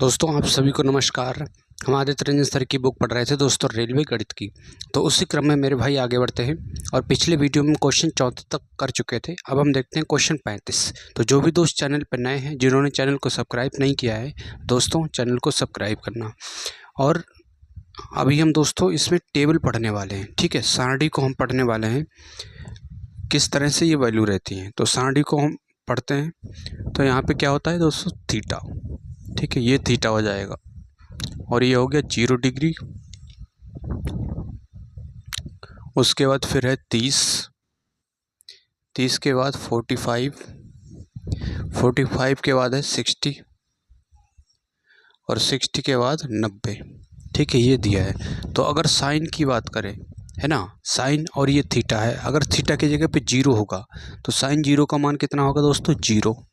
दोस्तों आप सभी को नमस्कार। हम आदित्य रंजन सर की बुक पढ़ रहे थे दोस्तों रेलवे गणित की। तो उसी क्रम में मेरे भाई आगे बढ़ते हैं और पिछले वीडियो में क्वेश्चन 34 तक कर चुके थे। अब हम देखते हैं क्वेश्चन 35। तो जो भी दोस्त चैनल पर नए हैं, जिन्होंने चैनल को सब्सक्राइब नहीं किया है, दोस्तों चैनल को सब्सक्राइब करना। और अभी हम दोस्तों इसमें टेबल पढ़ने वाले हैं, ठीक है। सारणी को हम पढ़ने वाले हैं, किस तरह से ये वैल्यू रहती हैं। तो सारणी को हम पढ़ते हैं। तो यहाँ पे क्या होता है दोस्तों, थीटा, ठीक है। ये थीटा हो जाएगा और ये हो गया 0 डिग्री। उसके बाद फिर है 30 के बाद 45 के बाद है 60 और 60 के बाद 90, ठीक है। ये दिया है। तो अगर साइन की बात करें, है ना, साइन और ये थीटा है, अगर थीटा की जगह पे 0 होगा तो साइन 0 का मान कितना होगा दोस्तों, 0,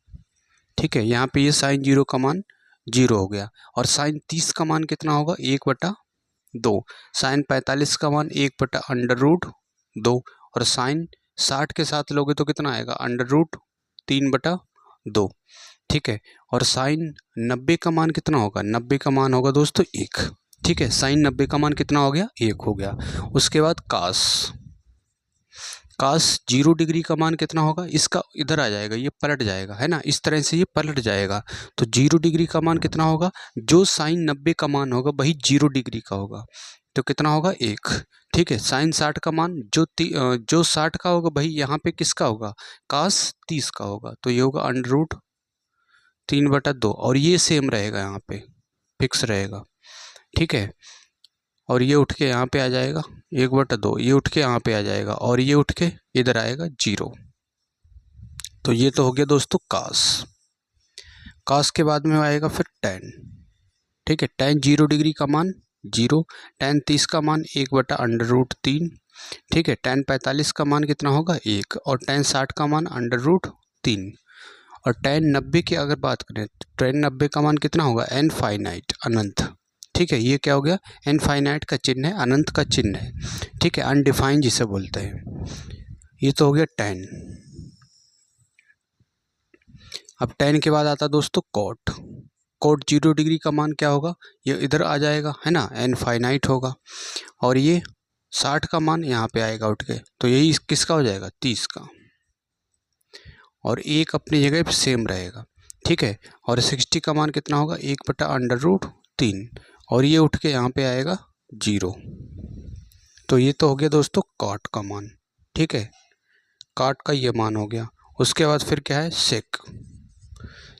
ठीक है। यहाँ पे ये साइन 0 का मान 0 हो गया। और साइन 30 का मान कितना होगा, 1/2। साइन 45 का मान 1/√2। और साइन 60 के साथ लोगे तो कितना आएगा, √3/2, ठीक है। और साइन 90 का मान कितना होगा, 90 का मान होगा दोस्तों 1, ठीक है। साइन 90 का मान कितना हो गया, 1 हो गया। उसके बाद कास 0 डिग्री का मान कितना होगा, इसका इधर आ जाएगा, ये पलट जाएगा, है ना, इस तरह से ये पलट जाएगा। तो 0 डिग्री का मान कितना होगा, जो साइन 90 का मान होगा वही 0 डिग्री का होगा, तो कितना होगा, 1, ठीक है। साइन 60 का मान जो 60 का होगा वही यहाँ पे किसका होगा, कास 30 का होगा, तो ये होगा √3/2। और ये सेम रहेगा, यहाँ पे फिक्स रहेगा, ठीक है। और ये उठ के यहाँ पे आ जाएगा 1/2, ये उठ के यहाँ पे आ जाएगा और ये उठ के इधर आएगा 0। तो ये तो हो गया दोस्तों कास के बाद में आएगा फिर tan, ठीक है। tan 0 डिग्री का मान 0, tan 30 का मान 1/√3, ठीक है। tan 45 का मान कितना होगा, 1, और tan 60 का मान √3। और tan 90 की अगर बात करें तो tan 90 का मान कितना होगा, इनफाइनाइट, अनंत, ठीक है। ये क्या हो गया, इनफाइनाइट का चिन्ह है, अनंत का चिन्ह है, ठीक है। अनडिफाइंड जिसे बोलते हैं। ये तो हो गया tan। अब tan के बाद आता है दोस्तों cot 0 डिग्री का मान क्या होगा, ये इधर आ जाएगा, है ना, इनफाइनाइट होगा। और ये 60 का मान यहाँ पे आएगा उठ के, तो यही किसका हो जाएगा, 30 का। और एक अपनी जगह पे सेम रहेगा, ठीक है। और 60 का मान कितना होगा, 1/√3, और ये उठ के यहाँ पे आएगा 0। तो ये तो हो गया दोस्तों कॉट का मान, ठीक है। कॉट का ये मान हो गया। उसके बाद फिर क्या है,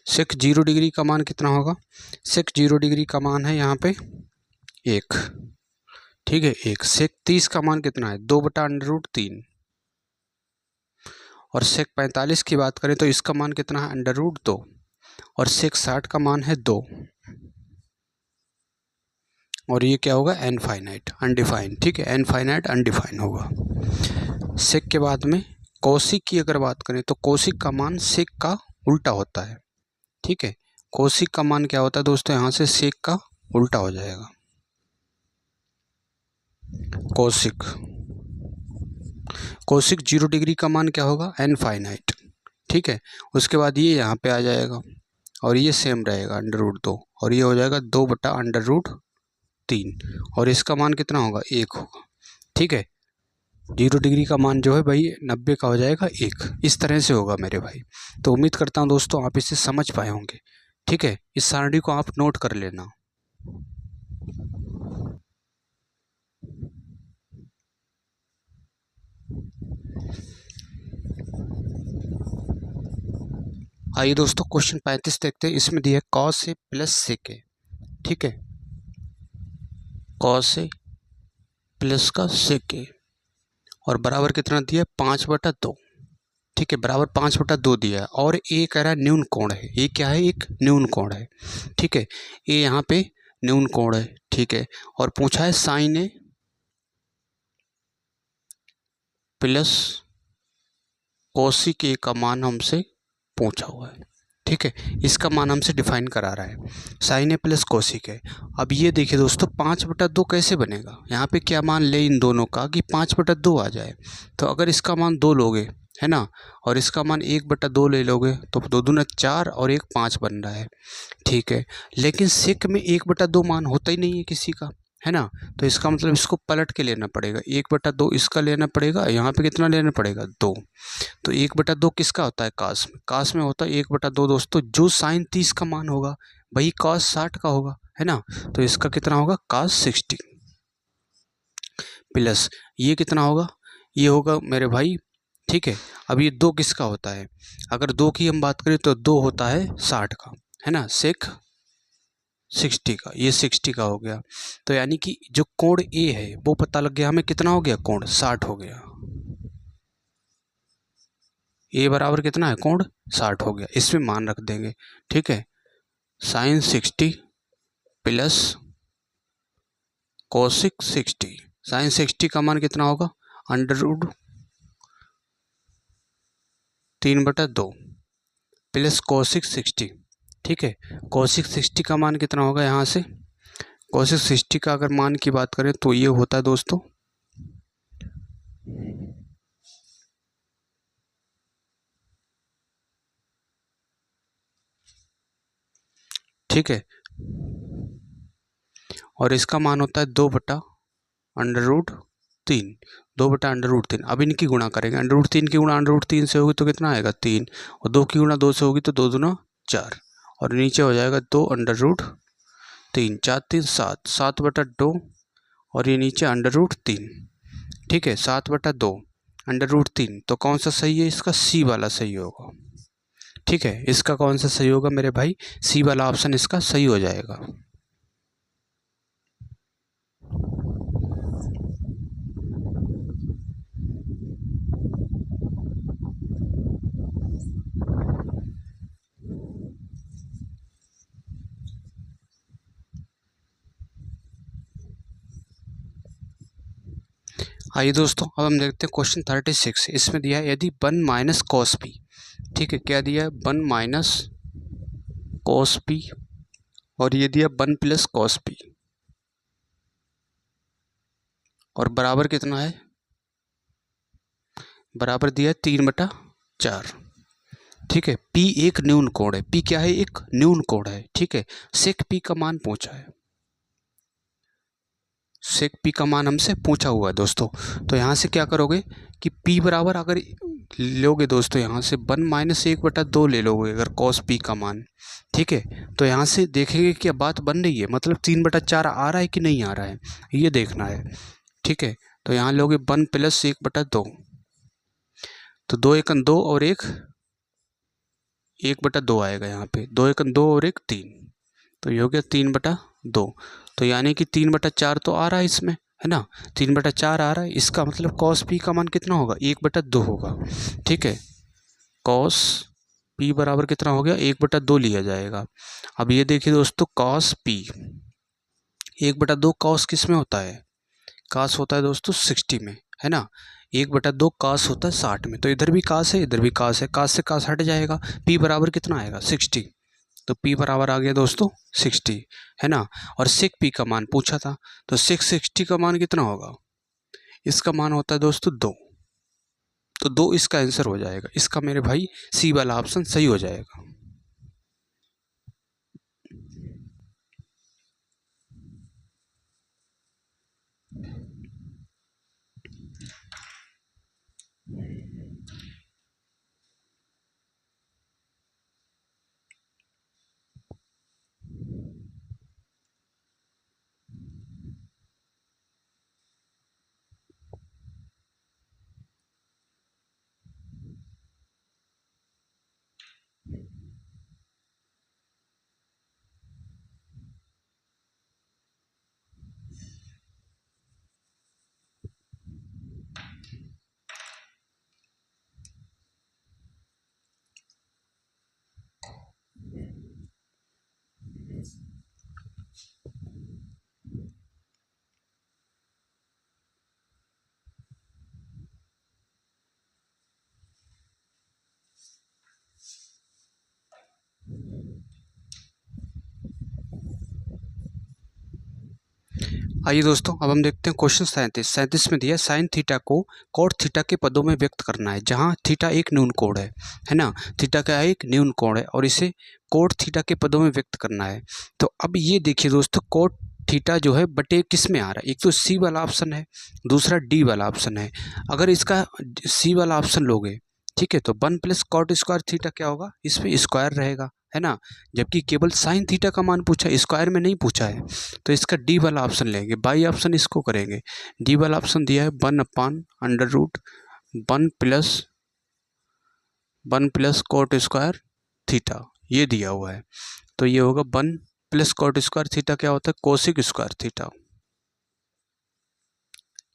सेक 0 डिग्री का मान कितना होगा, सेक 0 डिग्री का मान है यहाँ पे 1, ठीक है, 1। सेक 30 का मान कितना है, 2/√3। और सेक 45 की बात करें तो इसका मान कितना है, √2। और सेक 60 का मान है 2। और ये क्या होगा, इनफाइनाइट, अनडिफाइंड, ठीक है। इनफाइनाइट अनडिफाइंड होगा। सेक के बाद में कोसिक की अगर बात करें तो कोसिक का मान सेक का उल्टा होता है, ठीक है। कोसिक का मान क्या होता है दोस्तों, यहाँ से सेक का उल्टा हो जाएगा, कोसिक 0 डिग्री का मान क्या होगा, इनफाइनाइट, ठीक है। उसके बाद ये यहाँ पे आ जाएगा और ये सेम रहेगा √2, और ये हो जाएगा 2/√3। और इसका मान कितना होगा, 1 होगा, ठीक है। 0 डिग्री का मान जो है भाई 90 का हो जाएगा 1, इस तरह से होगा मेरे भाई। तो उम्मीद करता हूँ दोस्तों आप इसे समझ पाए होंगे, ठीक है। इस सारणी को आप नोट कर लेना। आइए दोस्तों क्वेश्चन 35 देखते हैं। इसमें दिया cos A plus sec A, ठीक है। cos A प्लस का sec A और बराबर कितना दिया, 5/2, ठीक है। बराबर 5/2 दिया है। और ए कह रहा है न्यून कोण है, ये क्या है, एक न्यून कोण है, ठीक है। ये यहाँ पे न्यून कोण है, ठीक है। और पूछा है साइन ए प्लस कोसिक ए का मान हमसे पूछा हुआ है, ठीक है, इसका मान हमसे डिफाइन करा रहा है, साइन ए प्लस कोसिक है। अब ये देखिए दोस्तों 5/2 कैसे बनेगा, यहाँ पे क्या मान ले इन दोनों का कि 5/2 आ जाए। तो अगर इसका मान 2 लोगे है ना, और इसका मान 1/2 ले लोगे तो 2 दूना 4 और 1 5 बन रहा है। ठीक है, लेकिन सेक में 1/2 मान होता ही नहीं है किसी का, है ना। तो इसका मतलब इसको पलट के लेना पड़ेगा, 1/2 इसका लेना पड़ेगा, यहाँ पे कितना लेना पड़ेगा 2। तो 1/2 किसका होता है, कास में होता है 1/2 दोस्तों, जो साइन 30 का मान होगा वही कॉस 60 का होगा, है ना। तो इसका कितना होगा कॉस 60 प्लस ये कितना होगा, ये होगा मेरे भाई, ठीक है। अब ये 2 किसका होता है, अगर 2 की हम बात करें तो 2 होता है 60 का, है ना, सेक 60 का, ये 60 का हो गया। तो यानी कि जो कोण ए है वो पता लग गया हमें, कितना हो गया कोण 60 हो गया। ए बराबर कितना है कोण 60 हो गया, इसमें मान रख देंगे। ठीक है, साइन 60 प्लस कोसिक 60, साइन 60 का मान कितना होगा √3/2 प्लस कोसिक 60। ठीक है, कोसिक 60 का मान कितना होगा, यहाँ से कोसिक 60 का अगर मान की बात करें तो ये होता है दोस्तों, ठीक है, और इसका मान होता है 2/√3, 2/√3। अब इनकी गुणा करेंगे, √3 की गुणा √3 से होगी तो कितना आएगा 3, और 2 की गुणा 2 से होगी तो 2 दूना 4, और नीचे हो जाएगा 2/3, 4 3 7, 7/2, और ये नीचे √3। ठीक है, 7/2 √3, तो कौन सा सही है, इसका सी वाला सही होगा। ठीक है, इसका कौन सा सही होगा मेरे भाई, सी वाला ऑप्शन इसका सही हो जाएगा। आइए दोस्तों, अब हम देखते हैं क्वेश्चन 36। इसमें दिया है यदि 1 माइनस कॉस पी, ठीक है, क्या दिया है 1 माइनस कॉस पी, और ये दिया 1 प्लस कॉस पी, और बराबर कितना है, बराबर दिया है 3/4। ठीक है, पी एक न्यून कोण है, पी क्या है, एक न्यून कोण है। ठीक है, सेक पी का मान पूछा है, सेक पी का मान हमसे पूछा हुआ है दोस्तों। तो यहाँ से क्या करोगे कि पी बराबर अगर लोगे दोस्तों, यहाँ से 1 माइनस 1/2 ले लोगे अगर कॉस पी का मान। ठीक है, तो यहाँ से देखेंगे कि बात बन रही है, मतलब 3/4 आ रहा है कि नहीं आ रहा है, ये देखना है। ठीक है, तो यहाँ लोगे 1 प्लस 1/2, तो 2 एकन 2 और 1/2 आएगा यहाँ पे, 2 एकन 2 और 1 3, तो ये हो गया 3/2। तो यानी कि 3/4 तो आ रहा है इसमें, है ना, 3/4 आ रहा है, इसका मतलब कॉस पी का मान कितना होगा 1/2 होगा। ठीक है, कॉस पी बराबर कितना हो गया 1/2 लिया जाएगा। अब ये देखिए दोस्तों, कॉस पी 1/2 कॉस किस में होता है, कास होता है दोस्तों 60 में, है ना। 1/2 कास होता है 60 में, तो इधर भी कास है इधर भी कास है, कास से कास हट जाएगा, पी बराबर कितना आएगा 60, तो पी बराबर आ गया दोस्तों 60, है ना। और सेक पी का मान पूछा था, तो सेक 60 का मान कितना होगा, इसका मान होता है दोस्तों 2, तो 2 इसका आंसर हो जाएगा, इसका मेरे भाई सी वाला ऑप्शन सही हो जाएगा। आइए दोस्तों, अब हम देखते हैं क्वेश्चन 37 में दिया साइन थीटा को कॉट थीटा के पदों में व्यक्त करना है, जहां थीटा एक न्यून कोण है ना। थीटा का एक न्यून कोण है और इसे कॉट थीटा के पदों में व्यक्त करना है। तो अब ये देखिए दोस्तों, कॉट थीटा जो है बटे किस में आ रहा है, एक तो सी वाला ऑप्शन है, दूसरा डी वाला ऑप्शन है। अगर इसका सी वाला ऑप्शन लोगे, ठीक है, तो 1 प्लस कॉट स्क्वायर थीटा क्या होगा, इसमें स्क्वायर रहेगा, है ना। जबकि केवल साइन थीटा का मान पूछा है, स्क्वायर में नहीं पूछा है। तो इसका डी वाला ऑप्शन लेंगे, बाई ऑप्शन इसको करेंगे। डी वाला ऑप्शन दिया है 1/√1 प्लस कॉट स्क्वायर थीटा, ये दिया हुआ है। तो ये होगा 1 प्लस कॉट स्क्वायर थीटा क्या होता है, cosec square theta,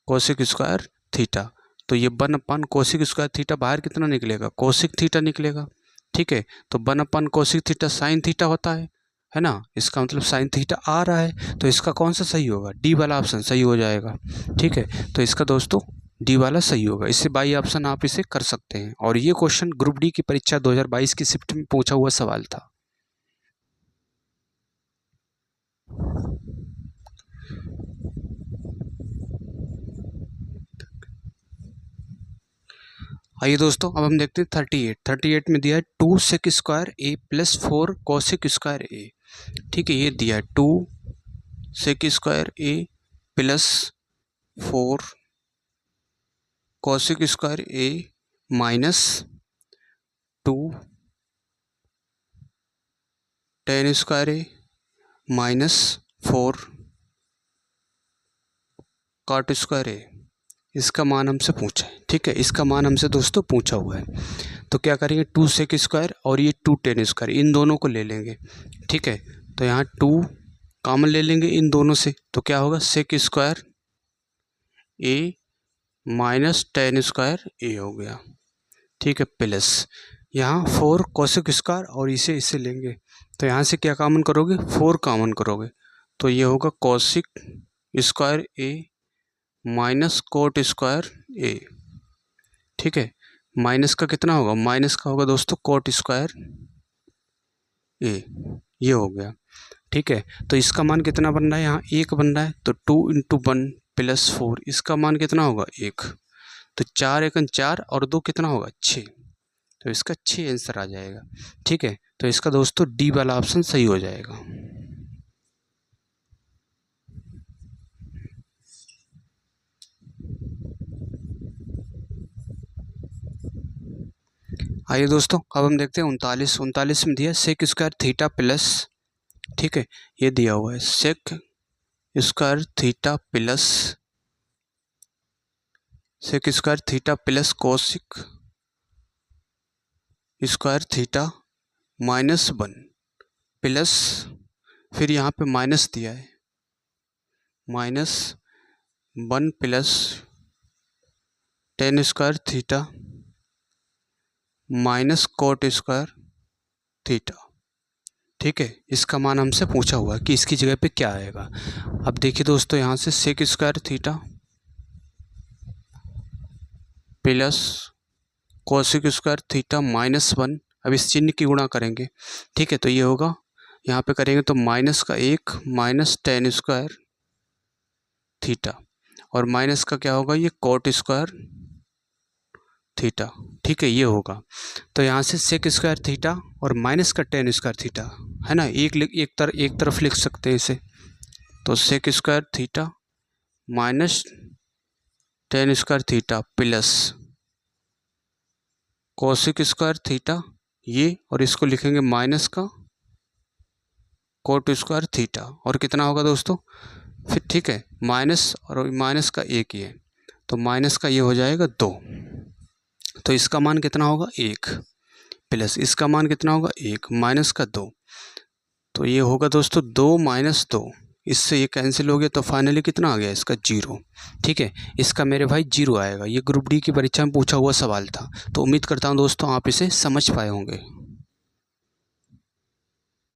cosec square theta. तो ये 1/कोसिक स्क्वायर थीटा बाहर कितना निकलेगा, कोसिक थीटा निकलेगा, ठीक है। तो 1/ कोसिक थीटा साइन थीटा होता है ना। इसका मतलब साइन थीटा आ रहा है, तो इसका कौन सा सही होगा, डी वाला ऑप्शन सही हो जाएगा, ठीक है। तो इसका दोस्तों डी वाला सही होगा। इससे बाई ऑप्शन आप इसे कर सकते हैं। और ये क्वेश्चन ग्रुप डी की परीक्षा 2022 की शिफ्ट में पूछा हुआ सवाल था। आइए दोस्तों, अब हम देखते हैं 38 में दिया है 2 सेक स्क्वायर ए प्लस 4 कोसेक स्क्वायर ए, ठीक है। ये दिया है 2 सेक स्क्वायर ए प्लस 4 कोसेक स्क्वायर ए माइनस 2 टेन स्क्वायर ए माइनस 4 कॉट स्क्वायर ए। इसका मान हमसे पूछा है, ठीक है। इसका मान हमसे दोस्तों पूछा हुआ है। तो क्या करेंगे, 2 सेक स्क्वायर और ये 2 टेन स्क्वायर, इन दोनों को ले लेंगे, ठीक है। तो यहाँ 2 कॉमन ले लेंगे इन दोनों से, तो क्या होगा, सेक स्क्वायर ए माइनस टेन स्क्वायर ए हो गया, ठीक है। प्लस यहाँ 4 कोसेक स्क्वायर और इसे लेंगे, तो यहाँ से क्या कॉमन करोगे, 4 कॉमन करोगे, तो ये होगा कोसेक स्क्वायर ए माइनस कोट स्क्वायर ए, ठीक है। माइनस का कितना होगा, माइनस का होगा दोस्तों कोट स्क्वायर ए, ये हो गया, ठीक है। तो इसका मान कितना बन रहा है, यहाँ 1 बन रहा है, तो 2 × 1 + 4, इसका मान कितना होगा 1। तो 4 × 1 4 और 2 कितना होगा 6, तो इसका 6 आंसर आ जाएगा, ठीक है। तो इसका दोस्तों डी वाला ऑप्शन सही हो जाएगा। आइए दोस्तों, अब हम देखते हैं 39 में दिया सेक स्क्वायर थीटा प्लस, ठीक है, ये दिया हुआ है sec square theta plus cosec square theta -1 plus, फिर यहाँ पे माइनस दिया है, -1 plus tan square theta minus cot square theta, ठीक है। इसका मान हमसे पूछा हुआ है कि इसकी जगह पे क्या आएगा। अब देखिए दोस्तों, यहाँ से sec square theta plus cosec square theta -1, अब इस चिन्ह की गुणा करेंगे, ठीक है। तो ये होगा, यहाँ पे करेंगे तो माइनस का 1 माइनस टेन स्क्वायर थीटा और माइनस का क्या होगा, ये कोट स्क्वायर थीटा, ठीक है, ये होगा। तो यहाँ से सेक स्क्वायर थीटा और माइनस का टेन स्क्वायर थीटा, है ना, एक तरफ लिख सकते हैं इसे। तो sec square theta minus tan square theta plus cosec square theta, ये, और इसको लिखेंगे माइनस का कोट स्क्वायर थीटा, और कितना होगा दोस्तों, फिर ठीक है, माइनस और माइनस का 1 ये, तो माइनस का ये हो जाएगा 2, तो इसका मान कितना होगा 1 प्लस इसका मान कितना होगा 1 माइनस का 2, तो ये होगा दोस्तों 2 - 2, इससे ये कैंसिल हो गया, तो फाइनली कितना आ गया इसका 0, ठीक है। इसका मेरे भाई 0 आएगा। ये ग्रुप डी की परीक्षा में पूछा हुआ सवाल था। तो उम्मीद करता हूँ दोस्तों आप इसे समझ पाए होंगे।